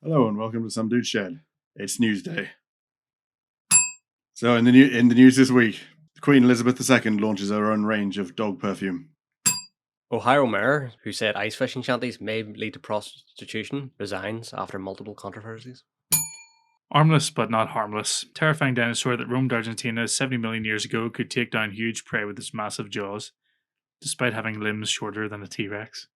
Hello and welcome to Some Dude's Shed. It's Newsday. So in the news this week, Queen Elizabeth II launches her own range of dog perfume. Ohio mayor, who said ice fishing shanties may lead to prostitution, resigns after multiple controversies. Armless but not harmless. Terrifying dinosaur that roamed Argentina 70 million years ago could take down huge prey with its massive jaws, despite having limbs shorter than a T-Rex.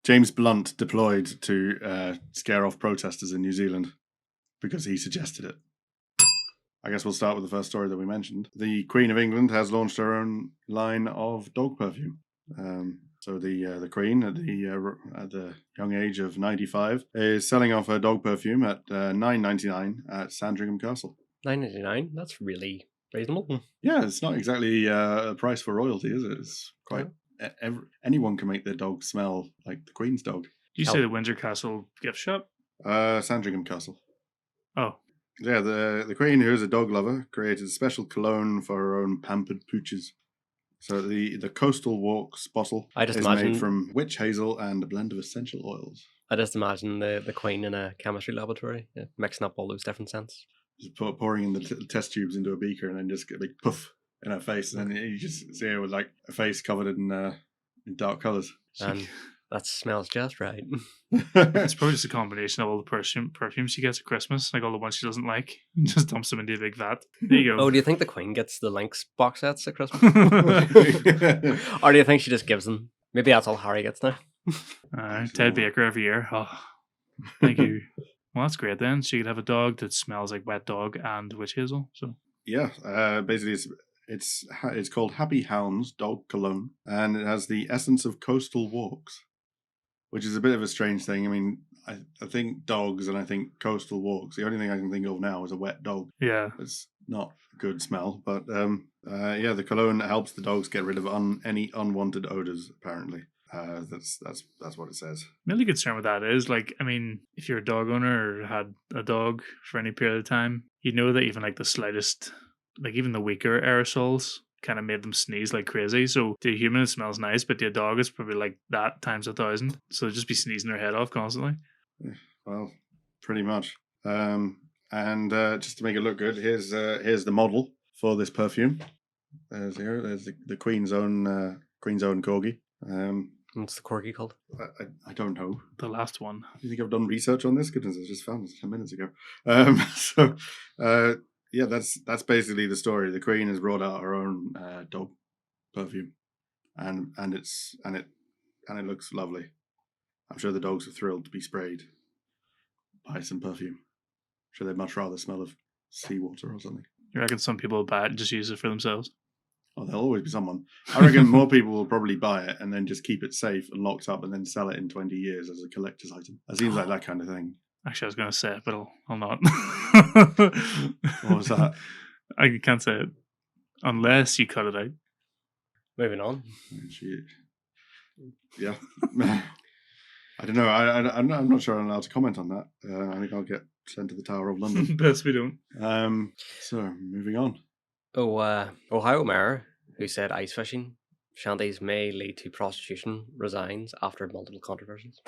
James Blunt deployed to scare off protesters in New Zealand because he suggested it. I guess we'll start with the first story that we mentioned. The Queen of England has launched her own line of dog perfume. So the Queen, at the young age of 95, is selling off her dog perfume at $9.99 at Sandringham Castle. $9.99? That's really reasonable. Yeah, it's not exactly a price for royalty, is it? It's quite... anyone can make their dog smell like the Queen's dog. Did you say the Windsor Castle gift shop? Sandringham Castle. Oh. Yeah, the Queen, who is a dog lover, created a special cologne for her own pampered pooches. So the Coastal Walks bottle is made from witch hazel and a blend of essential oils. I just imagine the Queen in a chemistry laboratory, mixing up all those different scents. Just pouring in the test tubes into a beaker and then just get a big puff in her face, and then you just see her with like a face covered in dark colours. And that smells just right. It's probably just a combination of all the perfumes she gets at Christmas, like all the ones she doesn't like, and just dumps them into a big vat. There you go. Oh, do you think the Queen gets the Lynx box sets at Christmas? Or do you think she just gives them? Maybe that's all Harry gets now. Ted Baker every year. Oh, thank you. Well, that's great then. She could have a dog that smells like wet dog and witch hazel. So yeah, basically it's called Happy Hounds Dog Cologne, and it has the essence of coastal walks, which is a bit of a strange thing. I mean, I think dogs and I think coastal walks. The only thing I can think of now is a wet dog. Yeah, it's not a good smell, but yeah, the cologne helps the dogs get rid of any unwanted odors. Apparently, that's what it says. The only concern with that is, like, I mean, if you're a dog owner or had a dog for any period of time, you know that even like the slightest, like even the weaker aerosols kind of made them sneeze like crazy. So to a human it smells nice, but to a dog it's probably like that times 1,000. So they'll just be sneezing their head off constantly. Well, pretty much. And just to make it look good, here's the model for this perfume. There's the Queen's own corgi. What's the corgi called? I don't know. The last one. Do you think I've done research on this? Goodness, I just found this 10 minutes ago. Yeah, that's basically the story. The Queen has brought out her own dog perfume, and it looks lovely. I'm sure the dogs are thrilled to be sprayed by some perfume. I'm sure they'd much rather smell of seawater or something. You reckon some people will buy it and just use it for themselves? Oh, there'll always be someone. I reckon more people will probably buy it and then just keep it safe and locked up and then sell it in 20 years as a collector's item. It seems like that kind of thing. Actually, I was going to say it, but I'll not. What was that? I can't say it. Unless you cut it out. Moving on. Yeah. I don't know. I'm not sure I'm allowed to comment on that. I think I'll get sent to the Tower of London. Best we don't. So, moving on. Ohio mayor, who said ice fishing shanties may lead to prostitution, resigns after multiple controversies.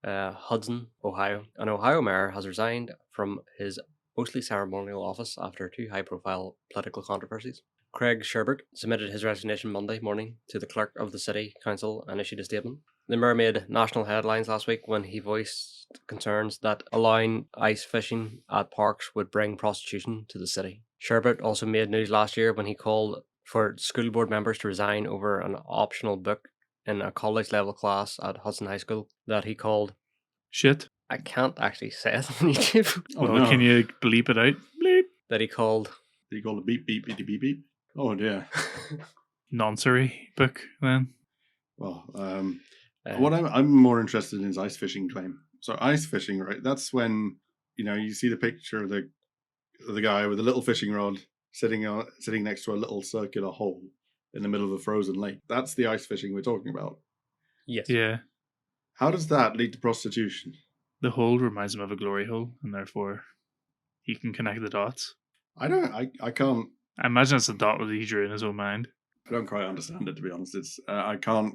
Hudson, Ohio. An Ohio mayor has resigned from his mostly ceremonial office after two high-profile political controversies. Craig Sherbert submitted his resignation Monday morning to the clerk of the city council and issued a statement. The mayor made national headlines last week when he voiced concerns that allowing ice fishing at parks would bring prostitution to the city. Sherbert also made news last year when he called for school board members to resign over an optional book in a college-level class at Hudson High School that he called... Shit. I can't actually say it on YouTube. No. Can you bleep it out? Bleep. That he called... Did he call it beep, beep, beep, beep, beep? Oh, dear. Nonsensory book, then. Well, what I'm more interested in is ice fishing claim. So ice fishing, right? That's when, you see the picture of the guy with a little fishing rod sitting next to a little circular hole in the middle of a frozen lake. That's the ice fishing we're talking about. Yes. Yeah. How does that lead to prostitution? The hole reminds him of a glory hole, and therefore he can connect the dots. I can't. I imagine it's a dot that he drew in his own mind. I don't quite understand it, to be honest. It's I can't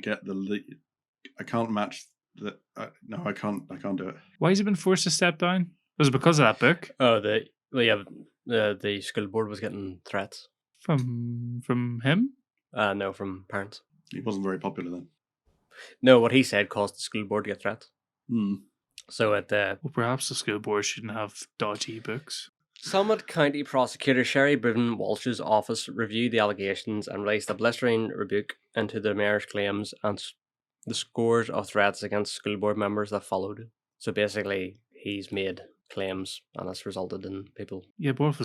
match No, I can't do it. Why has he been forced to step down? Was it because of that book? Oh, the school board was getting threats. From him? No, from parents. He wasn't very popular then. No, what he said caused the school board to get threats. Hmm. So at Well, perhaps the school board shouldn't have dodgy books. Summit County Prosecutor Sherry Bevan Walsh's office reviewed the allegations and released a blistering rebuke into the mayor's claims and the scores of threats against school board members that followed. So basically, he's made claims and it's resulted in people. Yeah, but what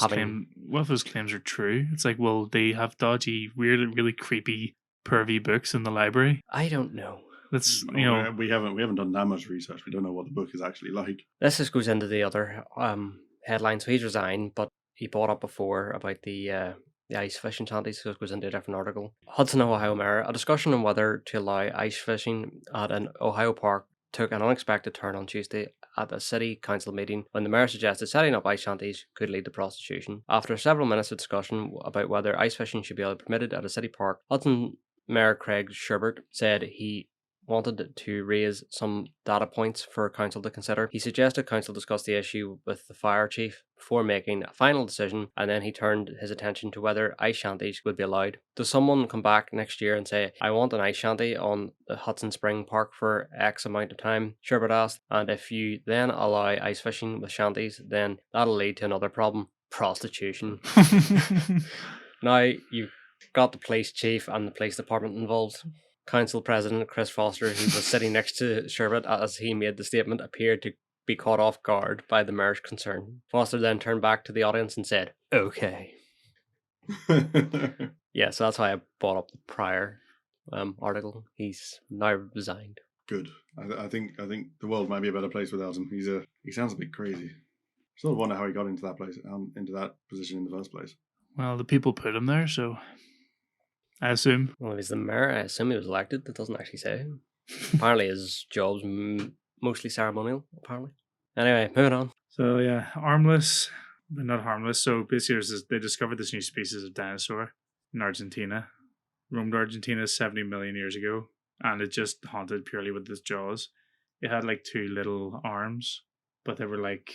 if his claims are true? It's like, well, they have dodgy, weird, really creepy, pervy books in the library. I don't know. That's we haven't done that much research. We don't know what the book is actually like. This just goes into the other headline. So he's resigned, but he brought up before about the ice fishing shanties, so it goes into a different article. Hudson, Ohio Mayor, a discussion on whether to allow ice fishing at an Ohio park took an unexpected turn on Tuesday at a city council meeting when the mayor suggested setting up ice shanties could lead to prostitution. After several minutes of discussion about whether ice fishing should be permitted at a city park, Hudson Mayor Craig Sherbert said he wanted to raise some data points for council to consider. He suggested council discuss the issue with the fire chief before making a final decision, and then he turned his attention to whether ice shanties would be allowed. Does someone come back next year and say, I want an ice shanty on the Hudson Spring Park for X amount of time? Sherbert asked, and if you then allow ice fishing with shanties, then that'll lead to another problem, prostitution. Now you've got the police chief and the police department involved. Council President Chris Foster, who was sitting next to Sherbert as he made the statement, appeared to be caught off guard by the mayor's concern. Foster then turned back to the audience and said, okay. Yeah, so that's why I brought up the prior article. He's now resigned. Good. I think the world might be a better place without him. He sounds a bit crazy. Still wonder how he got into that place, into that position in the first place. Well, the people put him there, so I assume. Well, if he's the mayor, I assume he was elected. That doesn't actually say. Apparently his job's mostly ceremonial, apparently. Anyway, moving on. So yeah, armless, but not harmless. So basically they discovered this new species of dinosaur in Argentina. Roamed Argentina 70 million years ago, and it just haunted purely with its jaws. It had like two little arms, but they were like,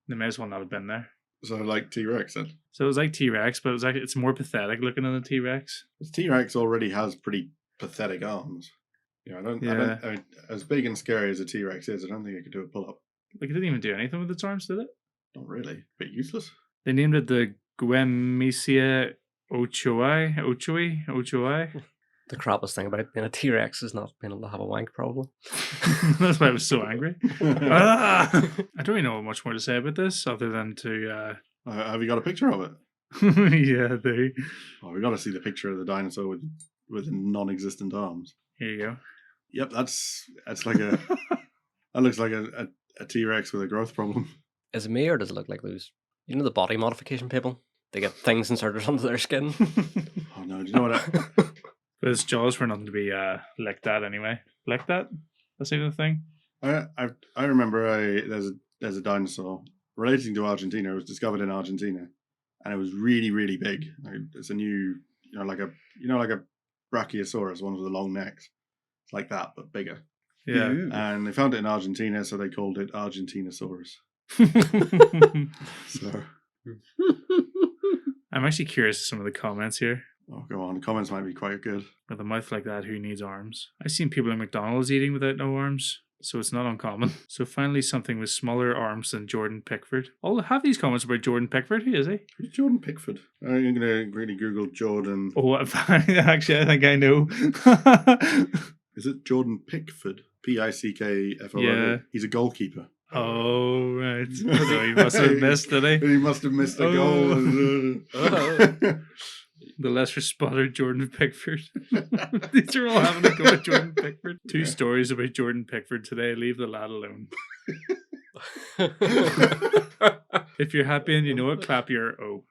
they may as well not have been there. So like T-Rex then? So it was like T-Rex, but it's more pathetic looking than the T-Rex. T-Rex already has pretty pathetic arms. I mean, as big and scary as a T-Rex is, I don't think it could do a pull-up. Like, it didn't even do anything with its arms, did it? Not really. A bit useless. They named it the Guemisia ochoai. The crappiest thing about being a T-Rex is not being able to have a wank, probably. That's why I was so angry. I don't really know much more to say about this other than to... have you got a picture of it? Yeah, we got to see the picture of the dinosaur with non-existent arms. Here you go. Yep, that's like a... that looks like a T-Rex with a growth problem. Is it me, or does it look like those... You know the body modification people? They get things inserted under their skin. Oh no, do you know what... But his jaws were nothing to be licked at anyway. Licked at? That's the thing. I remember there's a dinosaur relating to Argentina. It was discovered in Argentina, and it was really, really big. It's a new, like a Brachiosaurus, one with the long necks. It's like that, but bigger. Yeah. And they found it in Argentina, so they called it Argentinosaurus. So I'm actually curious to some of the comments here. Oh, go on. The comments might be quite good. With a mouth like that, who needs arms? I've seen people in McDonald's eating without no arms, so it's not uncommon. So finally something with smaller arms than Jordan Pickford. I'll have these comments about Jordan Pickford. Who is he? Who's Jordan Pickford? I'm going to really Google Jordan. Oh, actually, I think I know. Is it Jordan Pickford? Pickford. Yeah. He's a goalkeeper. Oh, right. So he must have missed, did he? He must have missed a goal. The lesser spotted Jordan Pickford. These are all having a go at Jordan Pickford. Two stories about Jordan Pickford today. Leave the lad alone. If you're happy and you know it, clap your O.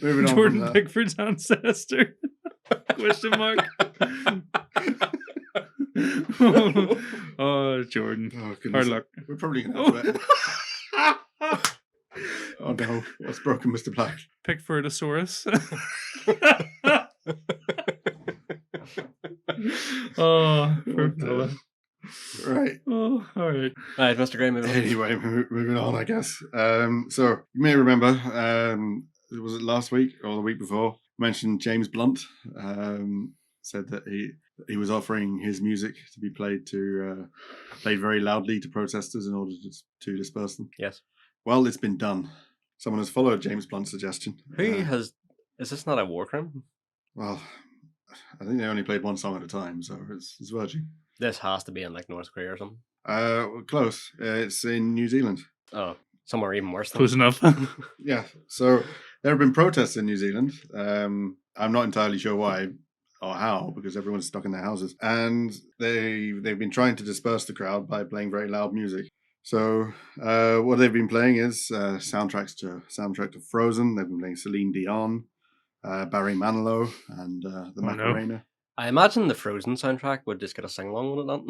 Moving on Jordan Pickford's ancestor. Question mark. Oh, Jordan. Oh, goodness. Hard luck. We're probably going to have to... Oh no, what's broken, Mr. Black? Pickfordosaurus. Oh, poor fella. Right. Oh, all right. Right, Mr. Gray, moving on. Anyway, moving on, I guess. So you may remember, was it last week or the week before? Mentioned James Blunt. Said that he was offering his music to be played very loudly to protesters in order to disperse them. Yes. Well, it's been done. Someone has followed James Blunt's suggestion. Is this not a war crime? Well, I think they only played one song at a time, so it's verging. This has to be in like North Korea or something. Close. It's in New Zealand. Oh, somewhere even worse. Close enough. Yeah. So there have been protests in New Zealand. I'm not entirely sure why or how, because everyone's stuck in their houses, and they've been trying to disperse the crowd by playing very loud music. So what they've been playing is soundtrack to Frozen. They've been playing Celine Dion, Barry Manilow, and the Macarena. No. I imagine the Frozen soundtrack would just get a sing along with it. Not?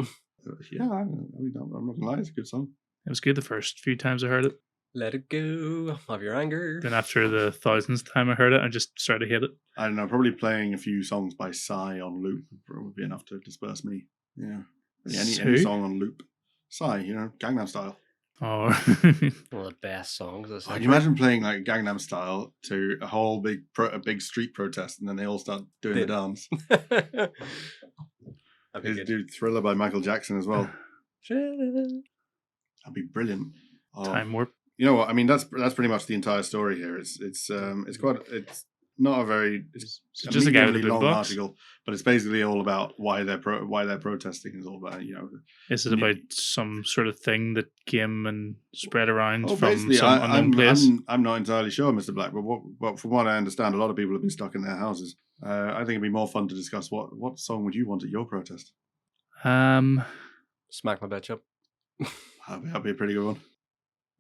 Yeah, I mean, I'm not gonna lie, it's a good song. It was good the first few times I heard it. Let it go of your anger. Then after the 1000th time I heard it, I just started to hate it. I don't know, probably playing a few songs by Psy on loop would be enough to disperse me. Yeah. Any song on loop. Psy, Gangnam Style. Oh. One of the best songs. Oh, can you imagine playing like Gangnam Style to a whole big street protest and then they all start doing the dance? His dude Thriller by Michael Jackson as well. That'd be brilliant. Oh. Time warp. You know what? I mean, that's pretty much the entire story here. It's not a very it's just a guy with a long boombox article, but it's basically all about why they're protesting. Is all about Is it about some sort of thing that came and spread around from basically, some unknown place? I'm not entirely sure, Mr. Black, but from what I understand, a lot of people have been stuck in their houses. I think it'd be more fun to discuss what song would you want at your protest? Smack my bitch up. That'd be a pretty good one.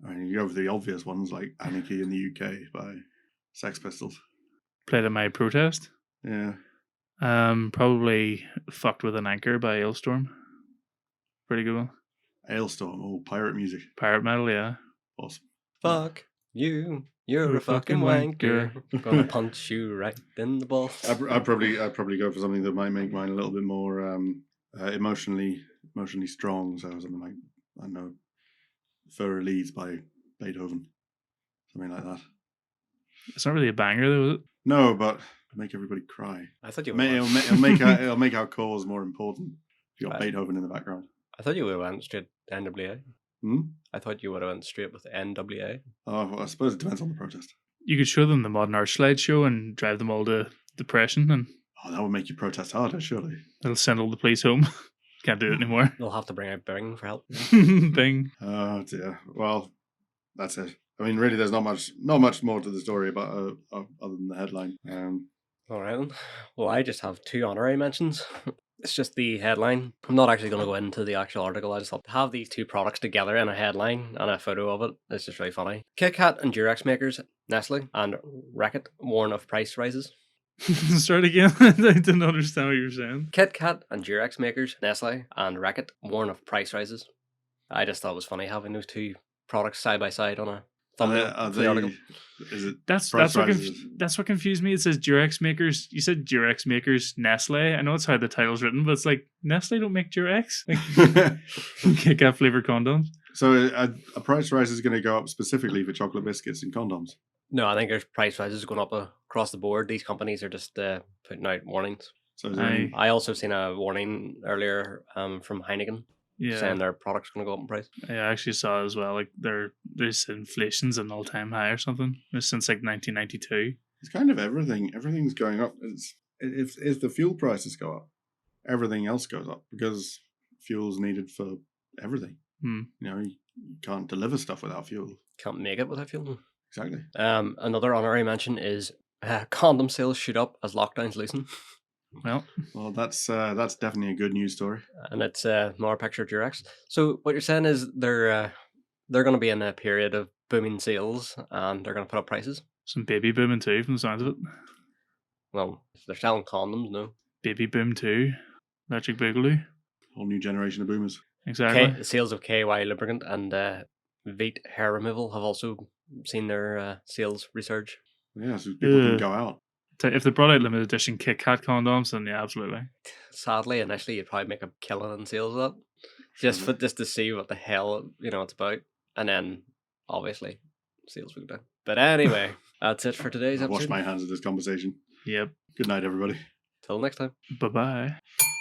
I mean, you go for the obvious ones like Anarchy in the UK by Sex Pistols. Played at my protest. Yeah. Probably Fucked with an Anchor by Ailstorm. Pretty good one. Ailstorm, pirate music. Pirate metal, yeah. Awesome. Fuck you. You're a fucking wanker. Gonna punch you right in the balls. I'd probably go for something that might make mine a little bit more emotionally strong. So something like, I don't know, Fur Leads by Beethoven. Something like that. It's not really a banger though, is it? No, but make everybody cry. I thought you It'll make our cause more important if you got Beethoven in the background. I thought you would have went straight to NWA. Hmm? I thought you would have went straight with NWA. Oh, well, I suppose it depends on the protest. You could show them the Modern Art slideshow and drive them all to depression, and that would make you protest harder, surely. It'll send all the police home. Can't do it anymore. They'll have to bring out Bing for help. Bing. Oh dear. Well, that's it. I mean, really, there's not much more to the story about other than the headline. All right then. Well, I just have two honorary mentions. It's just the headline. I'm not actually going to go into the actual article. I just thought to have these two products together in a headline and a photo of it. It's just really funny. Kit Kat and Durex makers, Nestle and Reckitt warn of price rises. Start again. I didn't understand what you were saying. Kit Kat and Durex makers, Nestle and Reckitt warn of price rises. I just thought it was funny having those two products side by side on a thumbnail for the article. Is it that's what confused me. It says Durex makers. You said Durex makers, Nestle. I know it's how the title's written, but it's like Nestle don't make Durex. Kit Kat flavored condoms. So a price rise is going to go up specifically for chocolate biscuits and condoms. No, I think there's price rises going up across the board. These companies are just putting out warnings. So I also seen a warning earlier from Heineken. Yeah. Saying their product's going to go up in price. Yeah, I actually saw as well. Like there's inflation's an all-time high or something since like 1992. It's kind of everything. Everything's going up. If the fuel prices go up, everything else goes up because fuel's needed for everything. You can't deliver stuff without fuel. Can't make it without fuel. Exactly. Another honorary mention is condom sales shoot up as lockdowns loosen. Well, that's definitely a good news story. And it's more picture of Durex. So what you're saying is they're going to be in a period of booming sales and they're going to put up prices. Some baby booming too, from the sounds of it. Well, if they're selling condoms, no. Baby boom too. Electric Boogaloo. Whole new generation of boomers. Exactly. Sales of KY lubricant and Veet hair removal have also seen their sales resurge. Yeah, so people can go out. If they brought out limited edition Kit Kat condoms, then yeah, absolutely. Sadly, initially you'd probably make a killing in sales of that. just to see what the hell it's about, and then obviously sales will go down. But anyway, that's it for today's I've washed episode. my hands of this conversation. Yep. Good night, everybody. Till next time. Bye bye.